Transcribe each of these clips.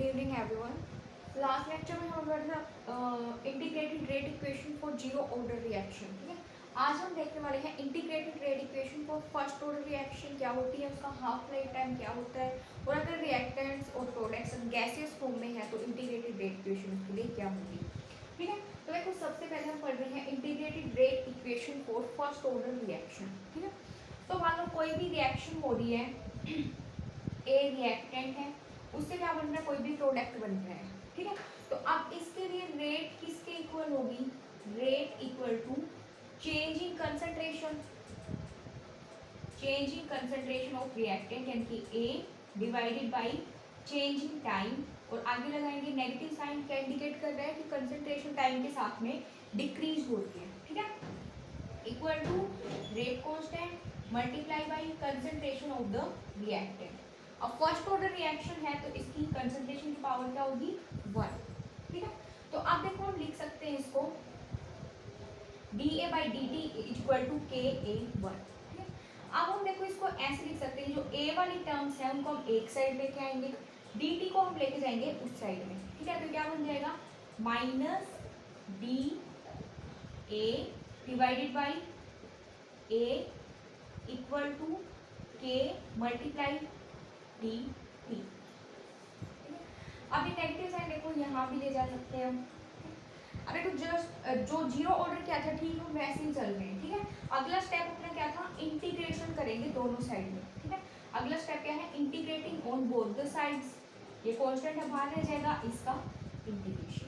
Evening everyone. Last lecture में हम पढ़ रहे थे integrated rate equation for zero order reaction. ठीक है, आज हम देखने वाले हैं integrated rate equation for first order reaction क्या होती है, उसका हाफ लाइफ टाइम क्या होता है, और अगर रिएक्टेंट्स और प्रोडक्ट्स गैसियस फॉर्म में है तो इंटीग्रेटेड रेट इक्वेशन उसके लिए क्या होगी। ठीक है, तो देखो सबसे पहले हम पढ़ रहे हैं integrated rate equation for first order reaction. ठीक है, तो मान लो कोई भी रिएक्शन हो रही है, ए रिएक्टेंट है, उससे क्या बन रहा है, कोई भी प्रोडक्ट बन रहा है। ठीक है, तो अब इसके लिए रेट किसके इक्वल होगी, rate equal to change in concentration, change in concentration of reactant यानी कि A divided by change in time, और आगे लगाएंगे नेगेटिव साइन, क्या इंडिकेट कर रहा है कि कंसंट्रेशन टाइम के साथ में डिक्रीज होती है। ठीक है, equal to rate constant multiply by concentration of the reactant. अब फर्स्ट ऑर्डर रिएक्शन है तो इसकी कंसंट्रेशन की पावर क्या होगी, 1। ठीक है, तो आप देखो हम लिख सकते हैं इसको dA by dt equal to KA1। ठीक है, अब हम देखो इसको ऐसे लिख सकते हैं, जो A वाली टर्म्स है उनको हम एक साइड लेके आएंगे, dt को हम लेके जाएंगे उस साइड में। ठीक है, तो क्या बन जाएगा, minus dA divided by A equal to K multiply D T. अब ये नेगेटिव साइन देखो यहाँ भी ले जा सकते हैं हम। अब देखो जस्ट जो जीरो ऑर्डर क्या था, ठीक है वैसे ही चल रहे हैं। ठीक है, अगला स्टेप अपना क्या था, इंटीग्रेशन करेंगे दोनों साइड में। ठीक है, अगला स्टेप क्या है, integrating on both the sides. ये कांस्टेंट है बाहर रह जाएगा, इसका इंटीग्रेशन।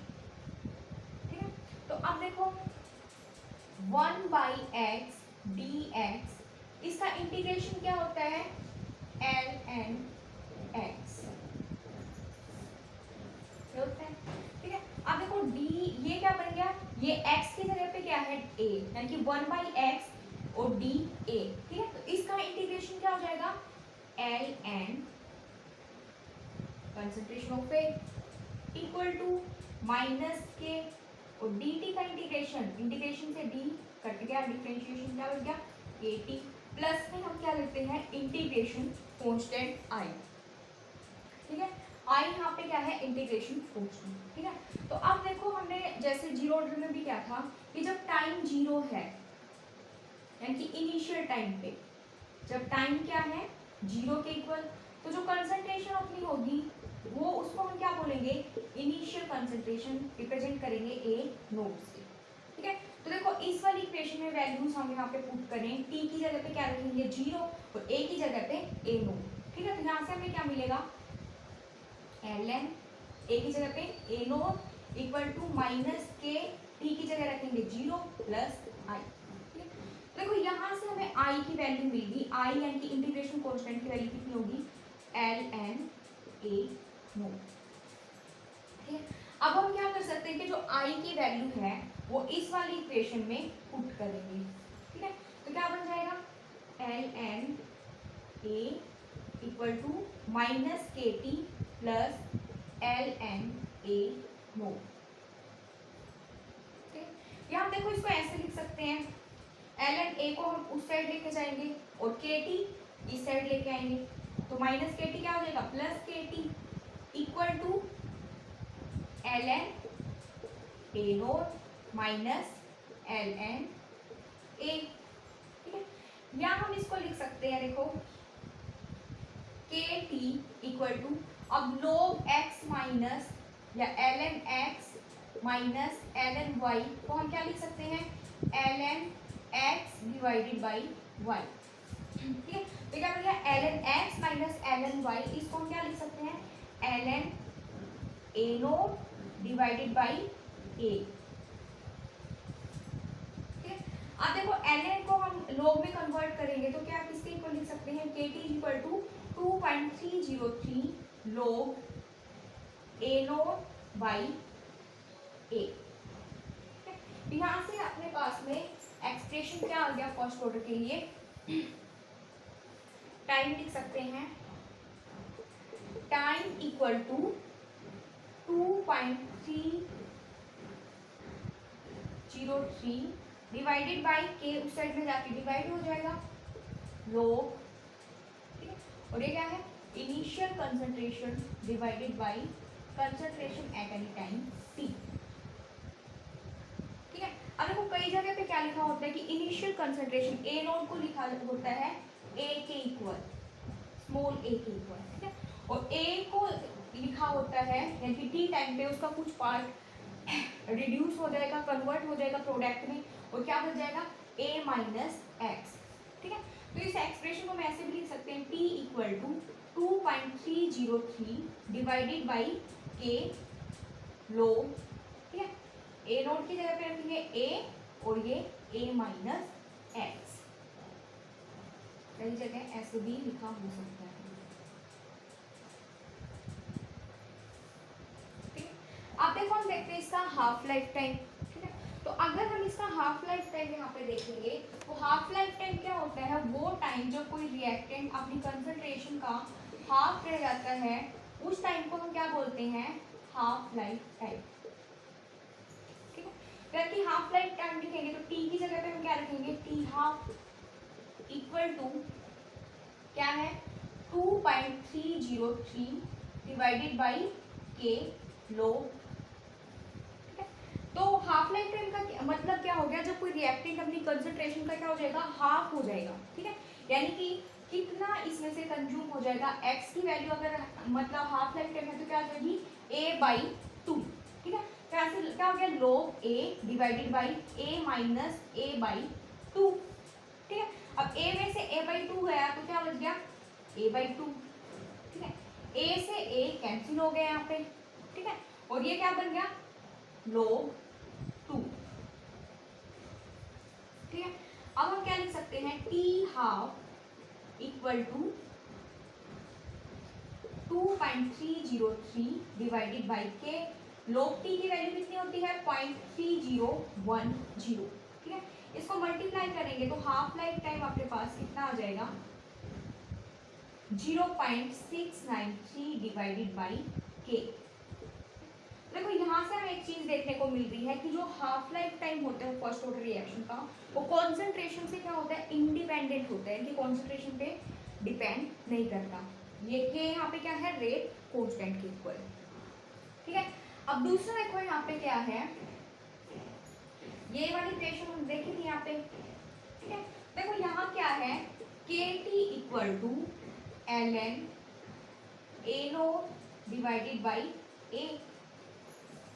ठीक है, तो अब देखो 1/x dx, इसका इंटीग्रेशन क्या होता है, ln x होता है। ठीक है, अब देखो d ये क्या बन गया, ये x की जगह पे क्या है a, यानी कि 1/x और d a। ठीक है, तो इसका इंटीग्रेशन क्या हो जाएगा, ln concentration of A equal to minus K, और dt का इंटीग्रेशन, इंटीग्रेशन से d कट गया, डिफरेंशिएशन क्या बन गया kt, प्लस में हम क्या लेते हैं इंटीग्रेशन कांस्टेंट i। ठीक है, आई यहाँ पे क्या है, इंटीग्रेशन कांस्टेंट। ठीक है, तो अब देखो हमने जैसे जीरो ऑर्डर में भी क्या था कि जब टाइम जीरो है, यानी कि इनिशियल टाइम पे जब टाइम क्या है जीरो के इक्वल, तो जो कंसंट्रेशन अपनी होगी वो उसको हम क्या बोलेंगे, इनिशियल कंसंट्रेशन रिप्रेजेंट करेंगे ए नोट से। ठीक है, तो देखो इस वाली इक्वेशन में वैल्यूज हम यहाँ पे पुट करें, टी की जगह पे क्या रखेंगे जीरो, और ए की जगह पे ए नोट। ठीक है, तो यहाँ से हमें क्या मिलेगा, ln ए की जगह पे ए note equal to minus K, T की जगह रखेंगे जीरो प्लस आई। देखो यहाँ से हमें आई की वैल्यू मिलेगी, आई यानी कि इंटीग्रेशन कांस्टेंट की वैल्यू कितनी होगी, ln ए नोट। ठीक है, अब हम क्या कर सकते हैं कि जो आई की वैल्यू है वो इस वाली इक्वेशन में पुट करेंगे। ठीक है, तो क्या बन जाएगा, ln A equal to minus K T plus ln A naught. यहाँ देखो इसको ऐसे लिख सकते हैं, ln ए को हम उस साइड लेके जाएंगे और के टी इस साइड लेके आएंगे, तो माइनस के टी क्या हो जाएगा, plus K T equal to ln A naught minus ln A. ठीक है, या हम इसको लिख सकते हैं, देखो के टी इक्वल टू, अब log x माइनस या ln x minus ln y को हम क्या लिख सकते हैं, ln x divided by y। ठीक है, तो क्या बन गया, ln x minus ln y, इसको हम क्या लिख सकते हैं, ln a note divided by a। ठीक है, अब देखो ln को हम log में कन्वर्ट करेंगे तो क्या किसके इक्वल लिख सकते हैं, kt equal to 2.303 log a naught by a। यहाँ से अपने पास में एक्सप्रेशन क्या आ गया फर्स्ट ऑर्डर के लिए, टाइम लिख सकते हैं, time equal to 2.303 divided by K, उस साइड में जाके डिवाइड हो जाएगा log। ठीक है, और ये क्या है, initial concentration divided by concentration at any time T. ठीक है, अब देखो कई जगह पे क्या लिखा होता है कि इनिशियल कंसंट्रेशन ए नोट को लिखा होता है ए के इक्वल, स्मॉल ए के इक्वल, ठीक है, और ए को लिखा होता है यानी कि टी टाइम पे उसका कुछ पार्ट रिड्यूस हो जाएगा, कन्वर्ट हो जाएगा प्रोडक्ट में, और क्या बच जाएगा ए माइनस एक्स। ठीक है, तो इस एक्सप्रेशन को हम ऐसे भी लिख सकते हैं T equal to 2.303 divided by K log, ठीक है, ए नोट की जगह पे रखेंगे ए और ये ए माइनस एक्स, कई जगह ऐसे भी लिखा हो सकता है। ठीक है, अब देखो हम देखते हैं इसका हाफ लाइफ टाइम। ठीक है, तो अगर हम इसका हाफ लाइफ टाइम यहाँ पे देखेंगे तो हाफ लाइफ टाइम क्या होता है, वो टाइम जब कोई रिएक्टेंट अपनी कंसंट्रेशन का हाफ रह जाता है, उस टाइम को हम क्या बोलते हैं, हाफ लाइफ टाइम। ठीक है, अगर की हाफ लाइफ टाइम लिखेंगे तो टी की जगह पे हम क्या रखेंगे, टी हाफ इक्वल टू क्या है 2.303 डिवाइडेड बाई के लोग। तो हाफ लाइफ टाइम का मतलब क्या हो गया, जब कोई रिएक्टेंट अपनी कंसंट्रेशन का क्या हो जाएगा, हाफ हो जाएगा। ठीक है, यानी कि कितना इसमें से कंज्यूम हो जाएगा, एक्स की वैल्यू अगर मतलब हाफ लाइफ टाइम है तो क्या आ जाएगी a/2। ठीक है, तो ऐसे क्या हो गया log a divided by a minus a/2। ठीक है, अब a में से a/2 गया तो क्या बच गया a/2। ठीक है, a से a कैंसिल हो गया यहाँ पे। ठीक है, और ये क्या बन गया log 2। ठीक है, अब हम क्या लिख सकते हैं, T half equal to 2.303 divided by K, log T की वैल्यू कितनी होती है 0.3010। ठीक है, इसको मल्टीप्लाई करेंगे तो हाफ लाइफ टाइम आपके पास कितना आ जाएगा 0.693 डिवाइडेड बाई के। देखो यहाँ से हमें एक चीज देखने को मिल रही है कि जो हाफ लाइफ टाइम होता है फर्स्ट ऑर्डर रिएक्शन का, वो कॉन्सेंट्रेशन से क्या होता है, इंडिपेंडेंट होता है, कि कॉन्सेंट्रेशन पे डिपेंड नहीं करता। ये यहाँ पे क्या है, रेट कांस्टेंट के इक्वल। ठीक है, अब दूसरा देखो यहाँ पे क्या है, ये वाली इक्वेशन हम देखी थी यहाँ पे। ठीक है, देखो यहाँ क्या है, K T equal to L N A naught divided by A.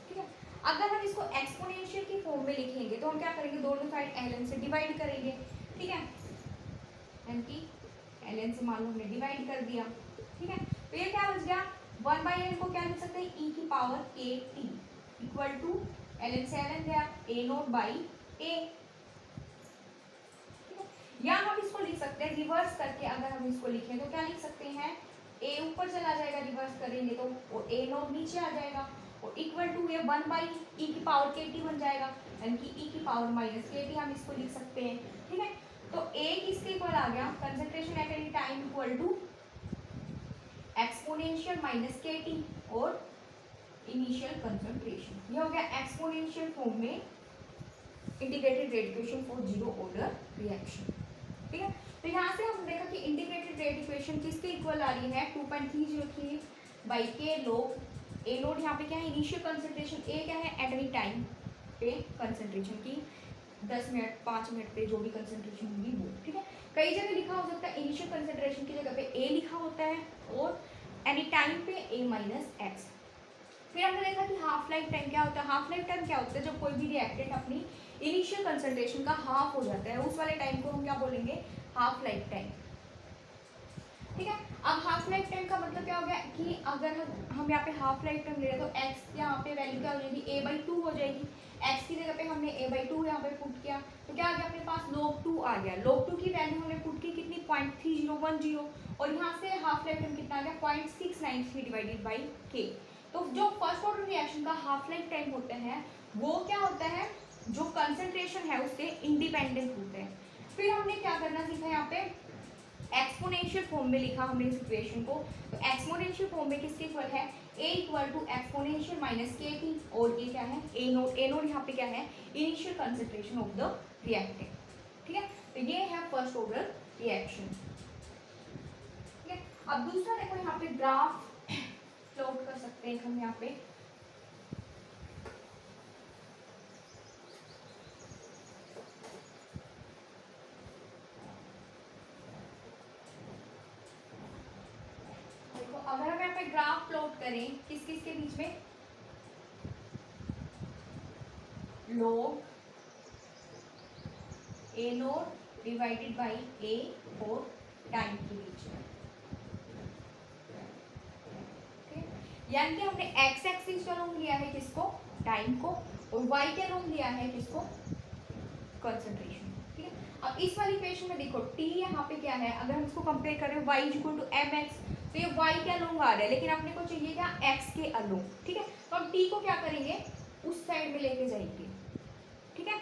ठीक है, अगर हम इसको एक्सपोनेंशियल की फॉर्म में लिखेंगे तो हम क्या करेंगे, दोनों साइड ln से डिवाइड करेंगे। ठीक है, यानी कि ln से मान लो हमने डिवाइड कर दिया। ठीक है, तो ये क्या बच गया 1/n को क्या लिख सकते हैं e की पावर के टी इक्वल टू ln से ln गया a नोट बाई a। या हम इसको लिख सकते हैं रिवर्स करके, अगर हम इसको लिखें तो क्या लिख सकते हैं, a ऊपर चला जाएगा रिवर्स करेंगे तो, और a नोट नीचे आ जाएगा, और इक्वल टू ये 1/e की पावर के टी बन जाएगा, यानी कि e की पावर माइनस के टी हम इसको लिख सकते हैं। ठीक है, तो a किसके इक्वल आ गया, concentration at any time equal to exponential minus K T और इनिशियल कंसंट्रेशन। ये हो गया एक्सपोनेंशियल फॉर्म में integrated rate equation for zero order reaction. ठीक है, तो यहाँ से हम देखा कि इंटीग्रेटेड रेट इक्वेशन किसके इक्वल आ रही है 2.303 बाई के लोग ए नोट, यहाँ पे क्या है इनिशियल कंसंट्रेशन, ए क्या है एट एनी टाइम पे कंसंट्रेशन की 10 मिनट 5 मिनट पे जो भी कंसंट्रेशन होगी वो। ठीक है, कई जगह लिखा हो सकता है इनिशियल कंसंट्रेशन की जगह पे ए लिखा होता है और एनी टाइम पे ए माइनस एक्स। फिर हमने देखा कि हाफ लाइफ टाइम क्या होता है, हाफ लाइफ टाइम क्या होता है, जब कोई भी रिएक्टेंट अपनी इनिशियल कंसंट्रेशन का हाफ हो जाता है, उस वाले टाइम को हम क्या बोलेंगे, हाफ लाइफ टाइम। ठीक है, अब हाफ लाइफ टाइम का मतलब क्या हो गया कि अगर हम यहाँ पे हाफ लाइफ टाइम ले रहे हैं तो x यहाँ पे वैल्यू क्या हो जाएगी a/2 हो जाएगी। x की जगह पे हमने a/2 यहाँ पे पुट किया तो क्या आ गया अपने पास log 2 आ गया। log 2 की वैल्यू हमने पुट की कितनी 0.3010, और यहाँ से हाफ लाइफ टाइम कितना आ गया 0.693 डिवाइडेड बाई k। तो जो फर्स्ट ऑर्डर रिएक्शन का हाफ लाइफ टाइम होता है वो क्या होता है, जो कंसंट्रेशन है उससे इंडिपेंडेंट होते हैं। फिर हमने क्या करना सीखा यहाँ पे, एक्सपोनेंशियल फॉर्म में लिखा हमने इस इक्वेशन को। तो एक्सपोनेंशियल फॉर्म में किसके इक्वल है, a equal to exponential minus K T, और ये क्या है a नोट। a नोट यहाँ पे क्या है initial concentration of the reactant. ठीक है, तो ये है फर्स्ट ऑर्डर रिएक्शन। ठीक है, अब दूसरा देखो यहाँ पे ग्राफ प्लॉट कर सकते हैं हम यहाँ पे। देखो अगर हम यहाँ पे ग्राफ प्लॉट करें किस किस के बीच में, log A naught divided by A और टाइम के बीच में, यानी कि हमने एक्स एक्सिस का लॉन्ग लिया है किसको, टाइम को, और वाई का लॉन्ग लिया है किसको, कंसंट्रेशन। ठीक है, अब इस वाली इक्वेशन में देखो टी यहाँ पे क्या है, अगर हम इसको कंपेयर करें y equal to M X, तो ये y के अलोंग आ रहा है, लेकिन अपने को चाहिए क्या, x के अलोंग। ठीक है, तो हम t को क्या करेंगे, उस साइड में लेके जाएंगे। ठीक है,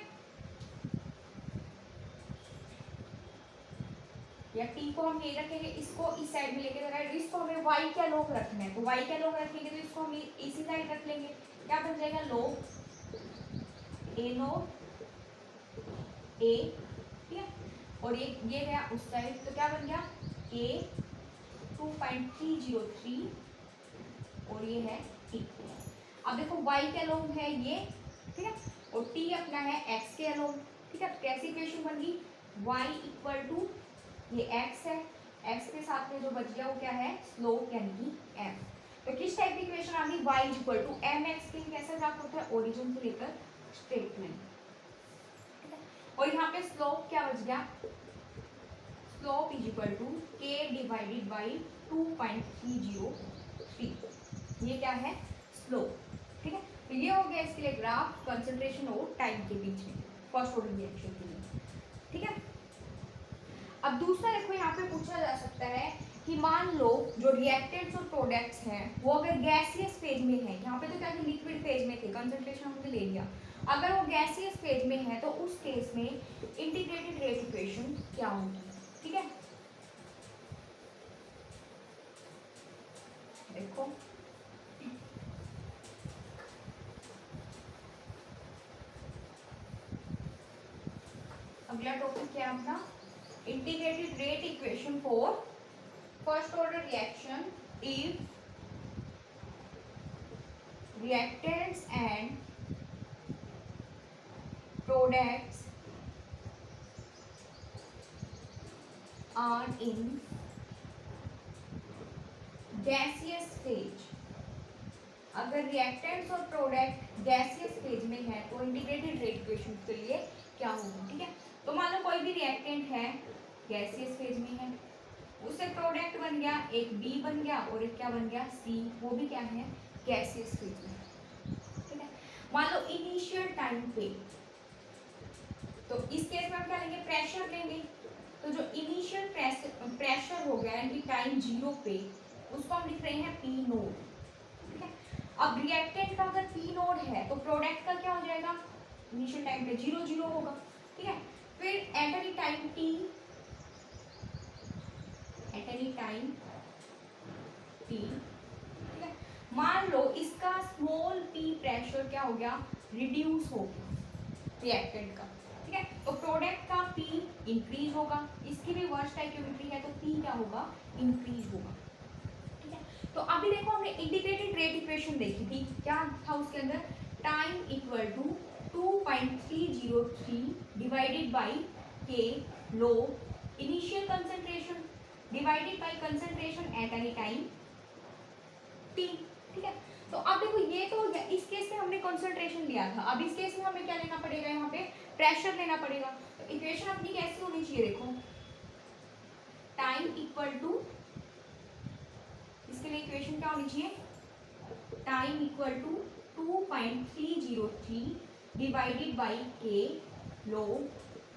या t को हम ये रखेंगे, इसको इस साइड में लेके जाना है, इसको हमें y के अलोंग रखना है, तो y के अलोंग रखेंगे तो इसको हम इसी साइड रख लेंगे, क्या बन जाएगा, log ए नोट ए। ठीक है, और ये गया उस साइड, तो क्या बन गया a 2.303 और ये है t। अब देखो y के अलोंग है ये, ठीक है, और t अपना है x के अलोंग। ठीक है, कैसी इक्वेशन बन गई, y इक्वल टू ये x है, x के साथ में जो बच गया वो क्या है, स्लोप यानी कि m। तो किस टाइप की इक्वेशन आ गई, y equal to M X, कैसा ग्राफ होता है, ओरिजिन से लेकर स्ट्रेट लाइन। और यहाँ पे स्लोप क्या बच गया, slope is equal to k divided by 2.303, ये क्या है, स्लोप। ठीक है, तो ये हो गया इसके लिए ग्राफ कंसंट्रेशन और टाइम के बीच में फर्स्ट ऑर्डर रिएक्शन के लिए। ठीक है, अब दूसरा देखो यहाँ पे पूछा जा सकता है कि मान लो जो रिएक्टेंट्स और प्रोडक्ट्स हैं वो अगर गैसियस फेज में है, यहाँ पे तो क्या लिक्विड फेज में थे, कंसंट्रेशन हमने ले लिया, अगर वो गैसियस फेज में है तो उस केस में इंटीग्रेटेड रेट इक्वेशन क्या होगी। ठीक है, देखो अगला टॉपिक क्या है अपना, integrated rate equation for first order reaction if reactants and products are in gaseous phase। अगर रिएक्टेंट्स और प्रोडक्ट गैसियस फेज में है तो इंटीग्रेटेड रेट इक्वेशन के लिए क्या होगा। ठीक है, तो मान लो कोई भी रिएक्टेंट है गैसियस फेज में है, उससे प्रोडक्ट बन गया, एक बी बन गया और एक क्या बन गया, सी, वो भी क्या है, गैसियस फेज में। ठीक है, मान लो इनिशियल टाइम पे, तो इस केस में हम क्या लेंगे, प्रेशर लेंगे, तो जो इनिशियल प्रेशर हो गया यानी टाइम जीरो पे, उसको हम लिख रहे हैं पी नोड। ठीक है, अब रिएक्टेंट का अगर पी नोड है तो प्रोडक्ट का क्या हो जाएगा, इनिशियल टाइम पे 0 0 होगा। ठीक है, फिर eight any time T, eight any time T, ठीक है, मान लो इसका स्मॉल पी प्रेशर क्या हो गया, रिड्यूस हो गया रिएक्टेंट का। ठीक है, तो प्रोडक्ट का पी इंक्रीज होगा, इसकी भी वर्स्ट स्टोइकियोमेट्री है तो पी क्या होगा, इंक्रीज होगा। ठीक है, तो अभी देखो हमने इंटीग्रेटेड रेट इक्वेशन देखी थी, क्या था उसके अंदर, time equal to 2.303 divided by K log initial concentration divided by concentration at any time T. ठीक है, तो अब देखो ये तो इस केस में हमने कंसंट्रेशन लिया था, अब इस केस में हमें क्या लेना पड़ेगा, यहाँ पे प्रेशर लेना पड़ेगा। तो इक्वेशन अपनी कैसी होनी चाहिए, देखो टाइम इक्वल टू, इसके लिए इक्वेशन क्या होनी चाहिए, time equal to 2.303 divided by K log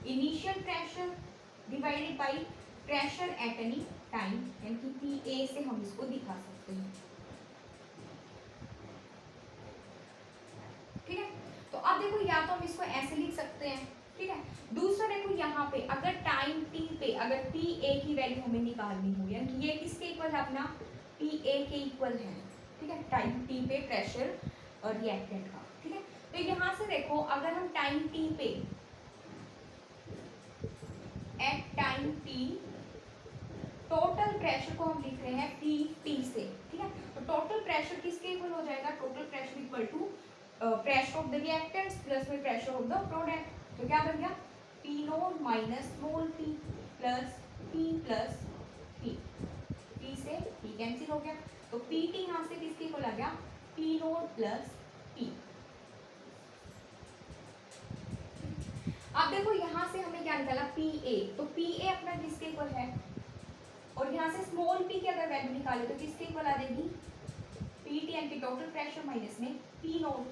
initial pressure divided by pressure at any time, यानी कि पी ए से हम इसको दिखा सकते हैं। ठीक है, तो अब देखो या तो हम इसको ऐसे लिख सकते हैं। ठीक है, दूसरा देखो यहाँ पे अगर टाइम टी पे अगर पी ए की वैल्यू हमें निकालनी हो, यानी कि ये किसके इक्वल है, अपना पी ए के इक्वल है। ठीक है, टाइम टी पे प्रेशर और रिएक्टेंट का। ठीक है, तो यहाँ से देखो अगर हम टाइम टी पे at time T total pressure को हम लिख रहे हैं पी टी से। ठीक है, तो total pressure total pressure equal to pressure of the reactants plus में प्रेशर ऑफ द प्रोडक्ट। तो क्या बन गया, P naught minus small P plus P से पी कैंसिल हो गया, तो पी टी यहाँ से किसके इक्वल आ गया, पी नोट प्लस पी। अब देखो यहाँ से हमें क्या निकाला, पी ए, तो पी ए अपना किसके इक्वल है, और यहाँ से स्मॉल पी की अगर वैल्यू निकाले तो किसके इक्वल आ जाएगी, पी टी यानी कि टोटल प्रेशर माइनस में पी नोट।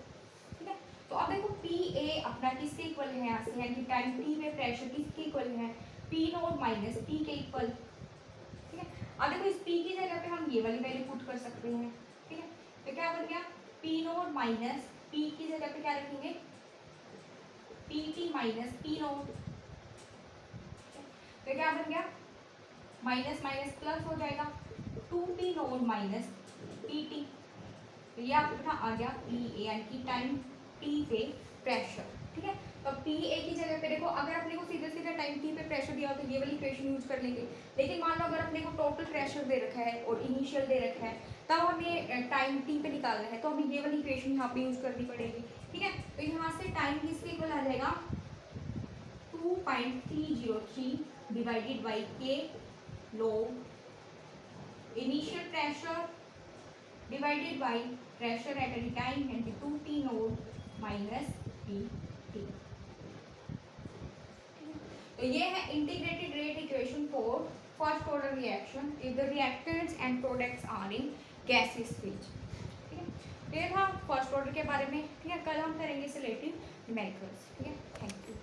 ठीक है, तो अब देखो पी ए अपना किसके इक्वल है यहाँ से, यानी कि टाइम टी में प्रेशर किसके इक्वल है, पी नोट माइनस पी के इक्वल। ठीक है, अब देखो इस पी की जगह पे हम ये वाली वैल्यू पुट कर सकते हैं। ठीक है, तो क्या बन गया, पी नोट माइनस पी की जगह पे क्या रखेंगे, P T minus P note. तो क्या बन गया, माइनस माइनस प्लस हो जाएगा, 2p note minus P T. तो ये आपका आ गया पी ए यानी कि टाइम टी पे प्रेशर। ठीक है, तो पी ए की जगह पे देखो, अगर अपने को सीधे सीधे टाइम टी पे प्रेशर दिया हो तो ये वाली इक्वेशन यूज कर लेंगे, लेकिन मान लो अगर अपने को टोटल प्रेशर दे रखा है और इनिशियल दे रखा है, तब हमें टाइम टी पे निकालना है, तो हमें ये वाली इक्वेशन यहाँ पे यूज करनी पड़ेगी। ठीक है, तो यहाँ से टाइम किसके इक्वल आ जाएगा, 2.303 divided by K log initial pressure divided by pressure at any time and 2t node minus pt। तो ये है integrated rate equation for first order reaction if the reactants and products are in gaseous phase. ठीक है, ये था first order के बारे में। ठीक है, कल हम करेंगे सिलेक्टिव न्यूमेरिकल्स। ठीक है, थैंक यू।